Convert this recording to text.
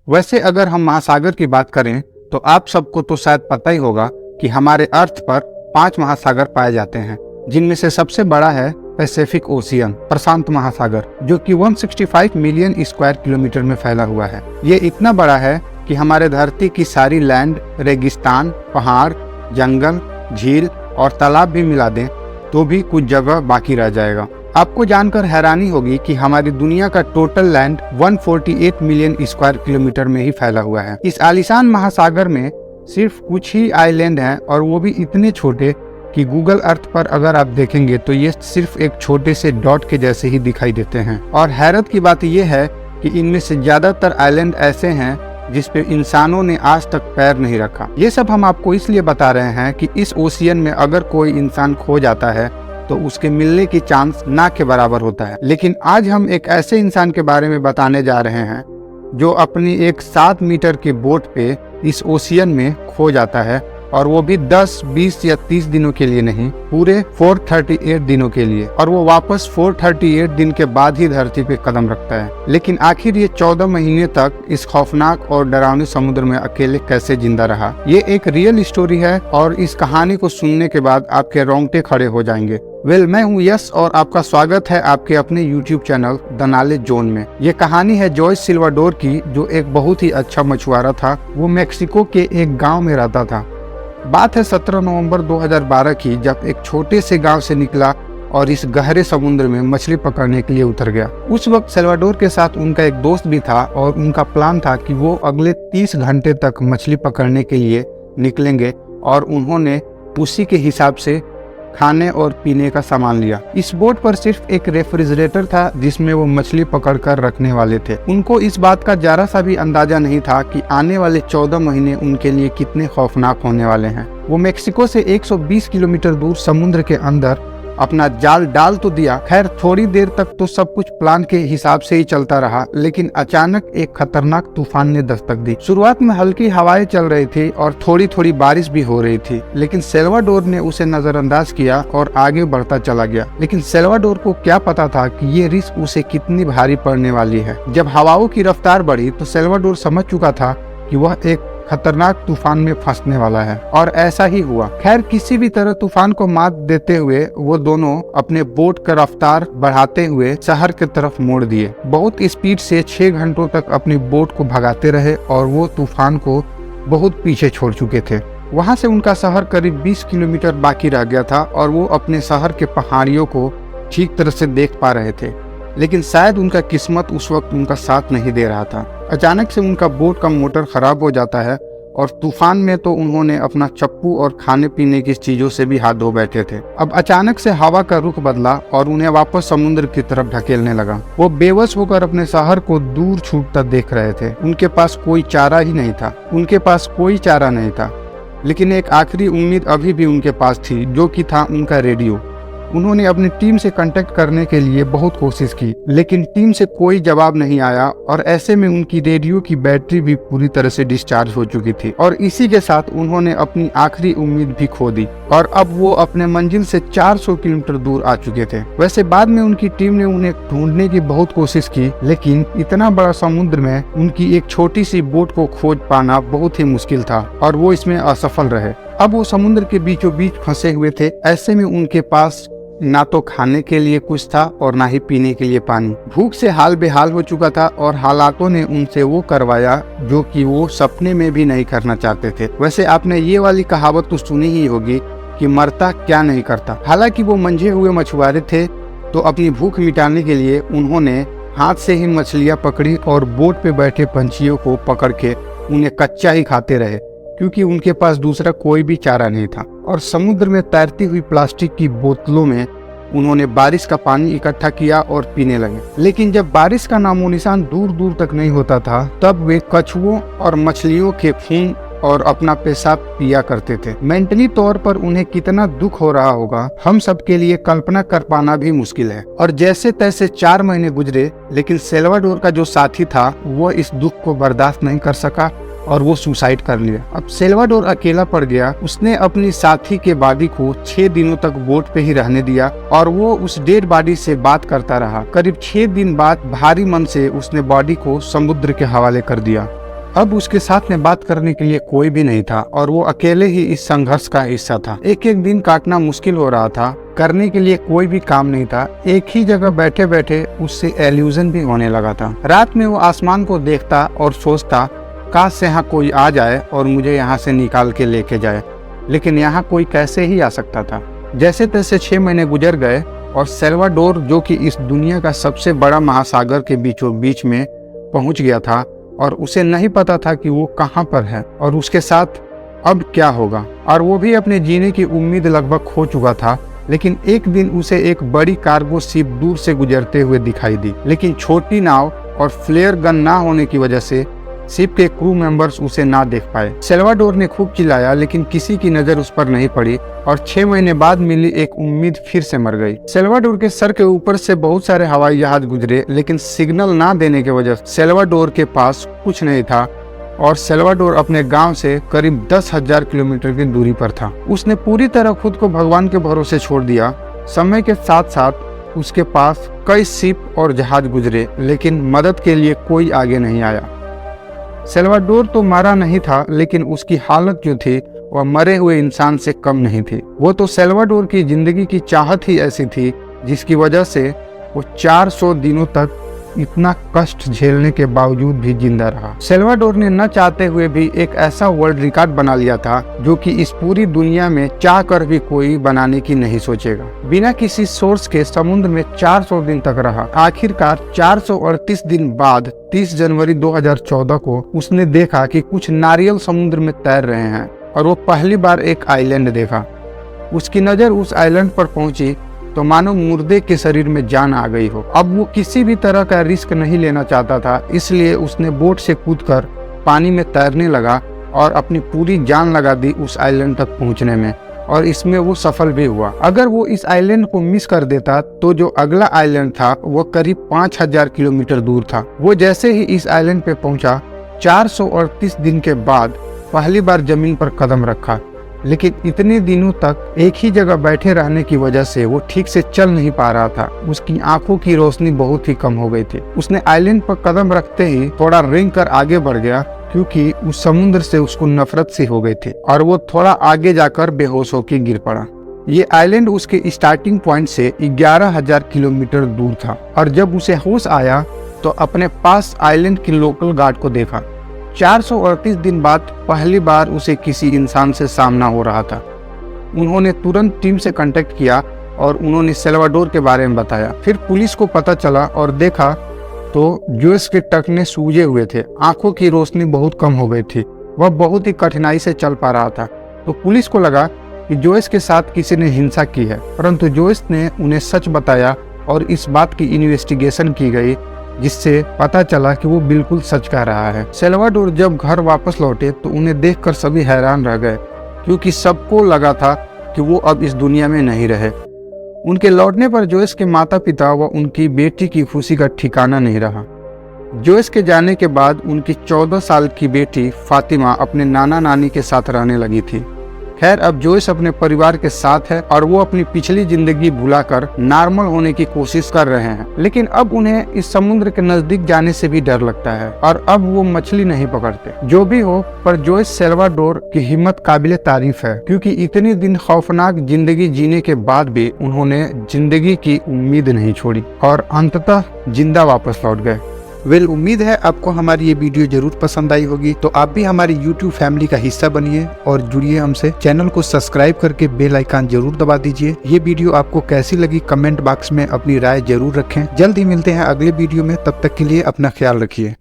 वैसे अगर हम महासागर की बात करें तो आप सबको तो शायद पता ही होगा कि हमारे अर्थ पर 5 महासागर पाए जाते हैं, जिनमें से सबसे बड़ा है पैसिफिक ओशियन, प्रशांत महासागर, जो कि 165 मिलियन स्क्वायर किलोमीटर में फैला हुआ है। ये इतना बड़ा है कि हमारे धरती की सारी लैंड, रेगिस्तान, पहाड़, जंगल, झील और तालाब भी मिला दें तो भी कुछ जगह बाकी रह जाएगा। आपको जानकर हैरानी होगी कि हमारी दुनिया का total land 148 million square kilometre में ही फैला हुआ है। इस आलीशान महासागर में सिर्फ कुछ ही आइलैंड हैं और वो भी इतने छोटे कि गूगल अर्थ पर अगर आप देखेंगे तो ये सिर्फ एक छोटे से डॉट के जैसे ही दिखाई देते हैं। और हैरत की बात यह है कि इनमें से ज्यादातर आइलैंड ऐसे हैं जिस पे इंसानों ने आज तक पैर नहीं रखा। ये सब हम आपको इसलिए बता रहे हैं कि इस ओशियन में अगर कोई इंसान खो जाता है तो उसके मिलने की चांस ना के बराबर होता है। लेकिन आज हम एक ऐसे इंसान के बारे में बताने जा रहे हैं जो अपनी एक 7 मीटर के बोट पे इस ओशियन में खो जाता है, और वो भी 10, 20 या 30 दिनों के लिए नहीं, पूरे 438 दिनों के लिए। और वो वापस 438 दिन के बाद ही धरती पे कदम रखता है। लेकिन आखिर ये 14 महीने तक इस खौफनाक और डरावने समुद्र में अकेले कैसे जिंदा रहा? ये एक रियल स्टोरी है और इस कहानी को सुनने के बाद आपके रोंगटे खड़े हो जाएंगे। मैं हूँ यश और आपका स्वागत है आपके अपने YouTube channel the knowledge zone में। ये कहानी है जॉयस सिल्वाडोर की, जो एक बहुत ही अच्छा मछुआरा था। वो मेक्सिको के एक गाँव में रहता था। बात है 17 नवंबर 2012 की, जब एक छोटे से गांव से निकला और इस गहरे समुद्र में मछली पकड़ने के लिए उतर गया। उस वक्त सिल्वाडोर के साथ उनका एक दोस्त भी था और उनका प्लान था कि वो अगले 30 घंटे तक मछली पकड़ने के लिए निकलेंगे, और उन्होंने उसी के हिसाब से खाने और पीने का सामान लिया। इस बोट पर सिर्फ एक रेफ्रिजरेटर था जिसमें वो मछली पकड़ कर रखने वाले थे। उनको इस बात का जरा सा भी अंदाजा नहीं था कि आने वाले 14 महीने उनके लिए कितने खौफनाक होने वाले हैं। वो मेक्सिको से 120 किलोमीटर दूर समुद्र के अंदर अपना जाल डाल तो दिया। खैर, थोड़ी देर तक तो सब कुछ प्लान के हिसाब से ही चलता रहा, लेकिन अचानक एक खतरनाक तूफान ने दस्तक दी। शुरुआत में हल्की हवाएं चल रही थी और थोड़ी थोड़ी बारिश भी हो रही थी, लेकिन सिल्वाडोर ने उसे नजरअंदाज किया और आगे बढ़ता चला गया। लेकिन सिल्वाडोर को क्या पता था कि ये रिस्क उसे कितनी भारी पड़ने वाली है। जब हवाओं की रफ्तार बढ़ी तो सिल्वाडोर समझ चुका था कि वह एक खतरनाक तूफान में फंसने वाला है, और ऐसा ही हुआ। खैर, किसी भी तरह तूफान को मात देते हुए वो दोनों अपने बोट का रफ्तार बढ़ाते हुए शहर की तरफ मोड़ दिए। बहुत स्पीड से 6 घंटों तक अपनी बोट को भगाते रहे और वो तूफान को बहुत पीछे छोड़ चुके थे। वहां से उनका शहर करीब 20 किलोमीटर बाकी रह गया था और वो अपने शहर के पहाड़ियों को ठीक तरह से देख पा रहे थे। लेकिन शायद उनका किस्मत उस वक्त उनका साथ नहीं दे रहा था। अचानक से उनका बोट का मोटर खराब हो जाता है और तूफान में तो उन्होंने अपना चप्पू और खाने पीने की चीजों से भी हाथ धो बैठे थे। अब अचानक से हवा का रुख बदला और उन्हें वापस समुद्र की तरफ ढकेलने लगा। वो बेबस होकर अपने शहर को दूर छूटता देख रहे थे। उनके पास कोई चारा ही नहीं था। उनके पास कोई चारा नहीं था, लेकिन एक आखिरी उम्मीद अभी भी उनके पास थी, जो कि था उनका रेडियो। उन्होंने अपनी टीम से कांटेक्ट करने के लिए बहुत कोशिश की, लेकिन टीम से कोई जवाब नहीं आया, और ऐसे में उनकी रेडियो की बैटरी भी पूरी तरह से डिस्चार्ज हो चुकी थी। और इसी के साथ उन्होंने अपनी आखिरी उम्मीद भी खो दी, और अब वो अपने मंजिल से 400 किलोमीटर दूर आ चुके थे। वैसे बाद में उनकी टीम ने उन्हें ढूंढने की बहुत कोशिश की, लेकिन इतना बड़ा समुद्र में उनकी एक छोटी सी बोट को खोज पाना बहुत ही मुश्किल था, और वो इसमें असफल रहे। अब वो समुद्र के बीचों बीच फंसे हुए थे। ऐसे में उनके पास ना तो खाने के लिए कुछ था और ना ही पीने के लिए पानी। भूख से हाल बेहाल हो चुका था और हालातों ने उनसे वो करवाया जो कि वो सपने में भी नहीं करना चाहते थे। वैसे आपने ये वाली कहावत तो सुनी ही होगी कि मरता क्या नहीं करता। हालांकि वो मंझे हुए मछुआरे थे, तो अपनी भूख मिटाने के लिए उन्होंने हाथ से ही मछलियाँ पकड़ी और बोट पे बैठे पंछियों को पकड़ के उन्हें कच्चा ही खाते रहे, क्योंकि उनके पास दूसरा कोई भी चारा नहीं था। और समुद्र में तैरती हुई प्लास्टिक की बोतलों में उन्होंने बारिश का पानी इकट्ठा किया और पीने लगे। लेकिन जब बारिश का नामो निशान दूर दूर तक नहीं होता था, तब वे कछुओं और मछलियों के खून और अपना पेशाब पिया करते थे। मेंटली तौर पर उन्हें कितना दुख हो रहा होगा, हम सबके लिए कल्पना कर पाना भी मुश्किल है। और जैसे तैसे 4 महीने गुजरे, लेकिन सिल्वाडोर का जो साथी था वो इस दुख को बर्दाश्त नहीं कर सका और वो सुसाइड कर लिया। अब सिल्वाडोर अकेला पड़ गया। उसने अपनी साथी के बॉडी को 6 दिनों तक बोट पे ही रहने दिया और वो उस डेड बॉडी से बात करता रहा। करीब 6 दिन बाद भारी मन से उसने बॉडी को समुद्र के हवाले कर दिया। अब उसके साथ में बात करने के लिए कोई भी नहीं था और वो अकेले ही इस संघर्ष का हिस्सा था। एक एक दिन काटना मुश्किल हो रहा था, करने के लिए कोई भी काम नहीं था। एक ही जगह बैठे बैठे उससे एल्यूजन भी होने लगा था। रात में वो आसमान को देखता और सोचता, काश यहाँ कोई आ जाए और मुझे यहाँ से निकाल के लेके जाए, लेकिन यहाँ कोई कैसे ही आ सकता था। जैसे तैसे 6 महीने गुजर गए और सेल्वाडोर, जो कि इस दुनिया का सबसे बड़ा महासागर के बीचों बीच में पहुंच गया था और उसे नहीं पता था कि वो कहाँ पर है और उसके साथ अब क्या होगा। और वो भी अपने जीने की उम्मीद लगभग खो चुका था। लेकिन एक दिन उसे एक बड़ी कार्गो शिप दूर से गुजरते हुए दिखाई दी, लेकिन छोटी नाव और फ्लेयर गन ना होने की वजह से शिप के क्रू मेंबर्स उसे ना देख पाए। सेल्वाडोर ने खूब चिल्लाया, लेकिन किसी की नजर उस पर नहीं पड़ी और 6 महीने बाद मिली एक उम्मीद फिर से मर गई। सेल्वाडोर के सर के ऊपर से बहुत सारे हवाई जहाज गुजरे, लेकिन सिग्नल ना देने की वजह से सेल्वाडोर के पास कुछ नहीं था और सेल्वाडोर अपने गांव से करीब 10,000 किलोमीटर की दूरी पर था। उसने पूरी तरह खुद को भगवान के भरोसे छोड़ दिया। समय के साथ साथ उसके पास कई शिप और जहाज गुजरे, लेकिन मदद के लिए कोई आगे नहीं आया। सेल्वाडोर तो मरा नहीं था, लेकिन उसकी हालत जो थी वह मरे हुए इंसान से कम नहीं थी। वो तो सेल्वाडोर की जिंदगी की चाहत ही ऐसी थी जिसकी वजह से वो 400 दिनों तक इतना कष्ट झेलने के बावजूद भी जिंदा रहा। सेल्वाडोर ने न चाहते हुए भी एक ऐसा वर्ल्ड रिकॉर्ड बना लिया था जो कि इस पूरी दुनिया में चाह कर भी कोई बनाने की नहीं सोचेगा। बिना किसी सोर्स के समुद्र में 400 दिन तक रहा। आखिरकार 438 दिन बाद 30 जनवरी 2014 को उसने देखा कि कुछ नारियल समुद्र में तैर रहे हैं और वो पहली बार एक आइलैंड देखा। उसकी नजर उस आइलैंड पर पहुंची तो मानो मुर्दे के शरीर में जान आ गई हो। अब वो किसी भी तरह का रिस्क नहीं लेना चाहता था, इसलिए उसने बोट से कूदकर पानी में तैरने लगा और अपनी पूरी जान लगा दी उस आइलैंड तक पहुंचने में, और इसमें वो सफल भी हुआ। अगर वो इस आइलैंड को मिस कर देता तो जो अगला आइलैंड था वो करीब 5,000 किलोमीटर दूर था। वो जैसे ही इस आइलैंड पे पहुंचा, 438 दिन के बाद पहली बार जमीन पर कदम रखा, लेकिन इतने दिनों तक एक ही जगह बैठे रहने की वजह से वो ठीक से चल नहीं पा रहा था। उसकी आंखों की रोशनी बहुत ही कम हो गई थी। उसने आइलैंड पर कदम रखते ही थोड़ा रेंग कर आगे बढ़ गया, क्योंकि उस समुद्र से उसको नफरत सी हो गई थी और वो थोड़ा आगे जाकर बेहोश होकर गिर पड़ा। ये आइलैंड उसके स्टार्टिंग पॉइंट से 11,000 किलोमीटर दूर था और जब उसे होश आया तो अपने पास आइलैंड के लोकल गार्ड को देखा। 438 दिन बाद पहली बार उसे किसी इंसान से सामना हो रहा था। उन्होंने तुरंत टीम से कांटेक्ट किया और उन्होंने सेल्वाडोर के बारे में बताया। फिर पुलिस को पता चला और देखा तो जोइस के टखने सूजे हुए थे, आंखों की रोशनी बहुत कम हो गई थी, वह बहुत ही कठिनाई से चल पा रहा था। तो पुलिस को लगा कि जोइस के साथ किसी ने हिंसा की है, परंतु जोइस ने उन्हें सच बताया और इस बात की इन्वेस्टिगेशन की गई, जिससे पता चला कि वो बिल्कुल सच कह रहा है। सेल्वाडोर जब घर वापस लौटे तो उन्हें देखकर सभी हैरान रह गए, क्योंकि सबको लगा था कि वो अब इस दुनिया में नहीं रहे। उनके लौटने पर जोइस के माता पिता व उनकी बेटी की खुशी का ठिकाना नहीं रहा। जोइस के जाने के बाद उनकी 14 साल की बेटी फातिमा अपने नाना नानी के साथ रहने लगी थी। खैर, अब जोइस अपने परिवार के साथ है और वो अपनी पिछली जिंदगी भुलाकर नॉर्मल होने की कोशिश कर रहे हैं। लेकिन अब उन्हें इस समुद्र के नजदीक जाने से भी डर लगता है और अब वो मछली नहीं पकड़ते। जो भी हो, पर जोइस सेल्वाडोर की हिम्मत काबिले तारीफ है, क्योंकि इतने दिन खौफनाक जिंदगी जीने के बाद भी उन्होंने जिंदगी की उम्मीद नहीं छोड़ी और अंततः जिंदा वापस लौट गए। उम्मीद है आपको हमारी ये वीडियो जरूर पसंद आई होगी। तो आप भी हमारी YouTube फैमिली का हिस्सा बनिए और जुड़िए हमसे। चैनल को सब्सक्राइब करके बेल आइकन जरूर दबा दीजिए। ये वीडियो आपको कैसी लगी कमेंट बॉक्स में अपनी राय जरूर रखें। जल्द ही मिलते हैं अगले वीडियो में, तब तक के लिए अपना ख्याल रखिए।